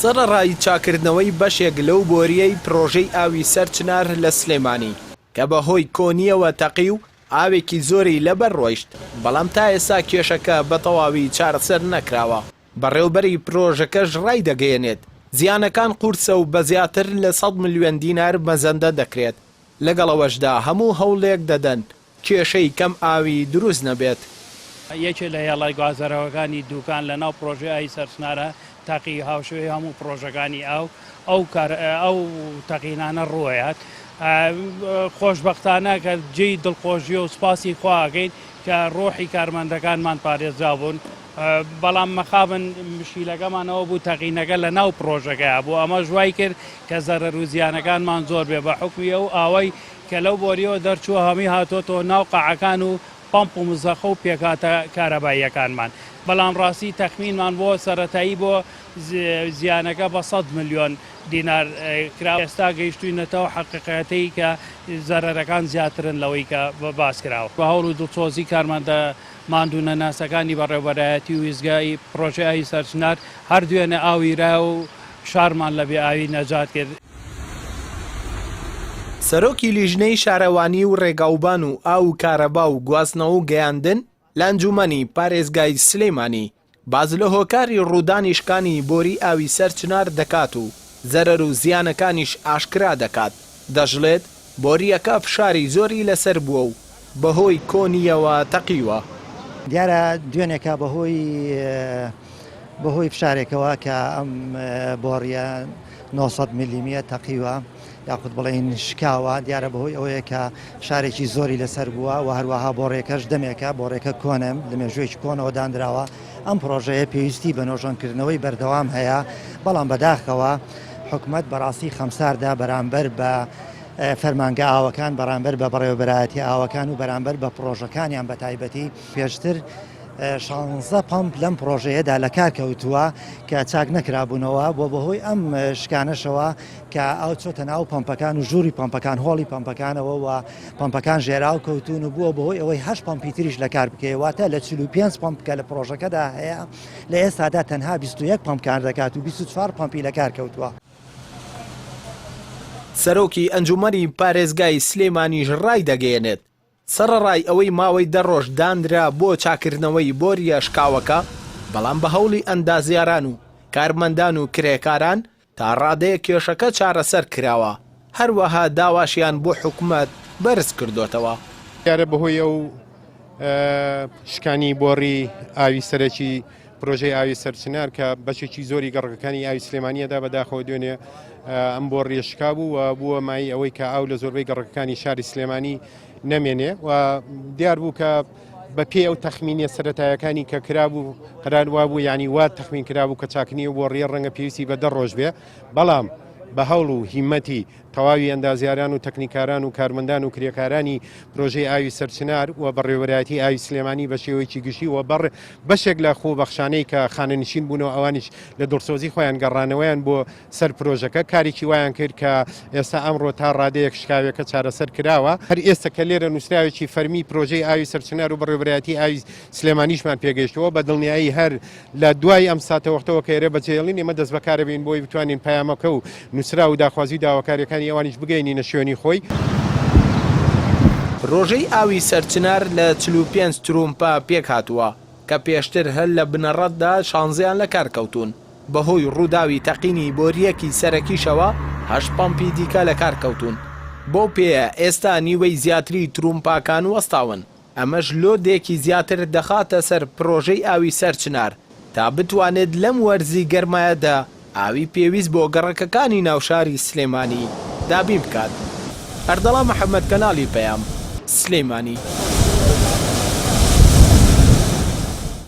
سەرەڕای چاکردنەوەی بەشێک لەو بۆریەی پرۆژەی ئاوی سەرچنار لە سلێمانی کە بەهۆی کۆنیەوە تەقی و ئاوێکی زۆری لەبەر ڕۆیشت، بەڵام تا ئێستا کێشەکە بە تەواوی چارەسەر نەکراوە. بەڕێوەبەری پرۆژەکەش ڕای دەگەیەنێت زیانەکان قورسە و بە زیاتر لە 100 ملیۆن دینار مەزەندە دەکرێت. لەگەڵەوەشدا هەموو هەوڵێک دەدەن کێشەی کەم ئاوی دروست نەبێت. یەکێک لە هێڵای گوازەرەوەکانی دوکان لەناو پرۆژەی ئاوی سەرچنارە تاقی هاوشێوەی هەموو پرۆژەکانی ئەو تەقینانە ڕوایەت. خۆشبەختانە کە جێی دڵخۆشیە و سپاسی خواگەین کە ڕۆحی کارمەندەکانمان پارێزرا بوون، بەڵام مەخابن مشکیلەکەمانەوە بوو تەقینەکە لە ناو پرۆژەکەیە بوو. ئەمە ژوای کرد کە زەرەر و زیانەکانمان زۆر بێ بە حکمیە و ئاوەی کە لەو بۆریەوە دەرچووە هەمی هاتۆتەوە ناو قەعەکان و پەمپ و مزەخە و پێکاتە کارەباییەکانمان. بەڵام ڕاستی تەخمینمان بۆ سەرەتایی بۆ زیانەکە بە 100 ملیۆن دینار کرا. ئێستا گەیشتوینەتەوە حەقیقەتەی کە زەرەرەکان زیاترن لەوەی کە باس کراوە. بە هەوڵ و دڵسۆزی کارمەندە ماندوونە ناسەکانی بەڕێوەبەرایەتی و ویزگای پرۆژەی ئاوی سەرچنار هەردوێنە ئاویرا و شارمان لە بێ ئاوی نەجات کرد. سەرۆکی لیژنەی شارەوانی و ڕێگاوبان و ئاو و کارەبا و گواستنەوە و گەیاندن لە ئەنجومەنی پارێزگای سلێمانی باز لە هۆکاری ڕوودانیشکانی بۆری ئاوی سەرچنار دەکات و زەرەر و زیانەکانیش ئاشکرا دەکات. دەژڵێت بۆریەکە فشاری زۆری لەسەر بووە و بەهۆی کۆنیەوە تەقیوە. دیارە دوێنێکە بەهۆی فشارێکەوە کە ئەم بۆریە 900 میلیمیە تەقیوە یاخود بڵێن شكاوه دیارە بەهۆی ئەوەیە کە شارێکی زۆری لەسەر بووە و هەروەها بۆڕێکەش دەمێکە بۆڕێکە کۆنم لە مێژوویەکی کۆنەوە دانراوە. ئەم پرۆژەیە پێویستی بە نۆژەنکردنەوەی بەردەوام هەیە، بەڵام بەداخەوە حکومەت بەڕاستی خەمساردا بەرامبەر بە فەرمانگە ئاوەکان، بەرامبەر بە بەڕێوەبەرایەتی ئاوەکان و بەرامبەر بە پرۆژەکانیان بە تایبەتی پێشتر 16 پەمپ لەم پرۆژەیەدا لە کار کەوتووە کە چاک نەکرابوونەوە بۆ بەهۆی ئەم شکانەشەوە کە ئەو چۆتە ناو پەمپەکان و ژووری پەمپەکان هۆڵی پەمپەکانەوە و پەمپەکان ژێراو کەوتون و بووە بەهۆی ئەوەی 8 پەمپی تریش لە کار بکەواتە لە 45 پەمپ کە لە پرۆژەکەدا هەیە لە ئێستادا تەنها 21 پەمپ کار دەکات و 24 پەمپی لە کار کەوتووە. سەرۆکی ئەنجومەنی پارێزگای سلێمانیش ڕای دەگەیەنێت سەرەڕای ئەوەی ماوەی دەڕۆژ دانرا بۆ چاکردنەوەی بۆریە شكاوەکە، بەڵام بە هەوڵی ئەندازیاران و کارمەندان و کرێکاران تا ڕادەیە کێشەکە چارەسەر کراوە. هەروەها داواشیان بۆ حکومەت بەرز کردوتەوە. دیارە بەهۆی ئەو شکانی بۆڕی ئاوی سەرەکی پرۆژەی ئاوی سەرچنار کە بەشێکی زۆری گەڕەکەکانی ئاوی سلێمانیەدا بەداخەوە دوێنێ ئەم بۆڕیە شکا بوو و بووە مای ئەوەی کە ئاو لە زۆربەی گەڕەکەکانی شاری سلێمانی نەمێنێ و دیار بوو کە بە پێی ئەو تەخمینە سەرەتایەکانی کە کرابوو قەراروا بوو ینی وا تەخمین کرابوو کە چاکنی و بۆڕیە ڕەنگە پێویستی بە 10 ڕۆژ بێ، بەڵام بە هەوڵ و هیمەتی تەواوی ئەندازیاران و تەکنیکاران و کارمەندان و کرێکارانی پرۆژەی ئاوی سەرچنار و بەڕێوەبەرایەتی ئاوی سلێمانی بە شێوەیەکی گشتی و بەشێک لە خۆبەخشانەی کە خانەنشین بوونەوە ئەوانیش لە دڵسۆزی خۆیان گەڕانەوەیان بۆ سەر پرۆژەکە کارێکی وایان کرد کە ئێستا ئەمڕۆ تا ڕادەیەک شکاوێکە چارەسەر کراوە. هەر ئێستا کە لێرە نووسراوێکی فەرمی پرۆژەی ئاوی سەرچنار و بەڕێوەبەرایەتی ئاوی سلێمانیشمان پێگەیشتەوە بە دڵنیایی هەر لە دوای ئەم ساتە وەختەوە کە ئێرە بەجێڵین ئێمە دەست بەکارە بین بۆی بتوانین پەیامەکە و نووسرا و داخوازی داواکاریەکانی ئەوانیش بگەینی شوێنی خۆی. ڕۆژەی ئاوی سەرچنار لە 45 ترومپا پێک هاتووە کە پێشتر هەر لە بنەڕەتدا 16یان لە کار کەوتون. بەهۆی ڕووداوی تەقینی بۆریەکی سەرەکیشەوە 8 پەمپی دیکە لە کار کەوتون. بۆ پێیە ئێستا نیوەی زیاتری ترومپاکان وەستاون. ئەمەش لۆدێکی زیاتر دەخاتە سەر پرۆژەی ئاوی سەرچنار تا بتوانێت لەم وەرزی گەرمایەدا ئاوی پێویست بۆ گەڕەکەکانی ناوشاری سلێمانی دابین بکات. ئەردەڵا محەممەد کەناڵی پەیام سلێمانی.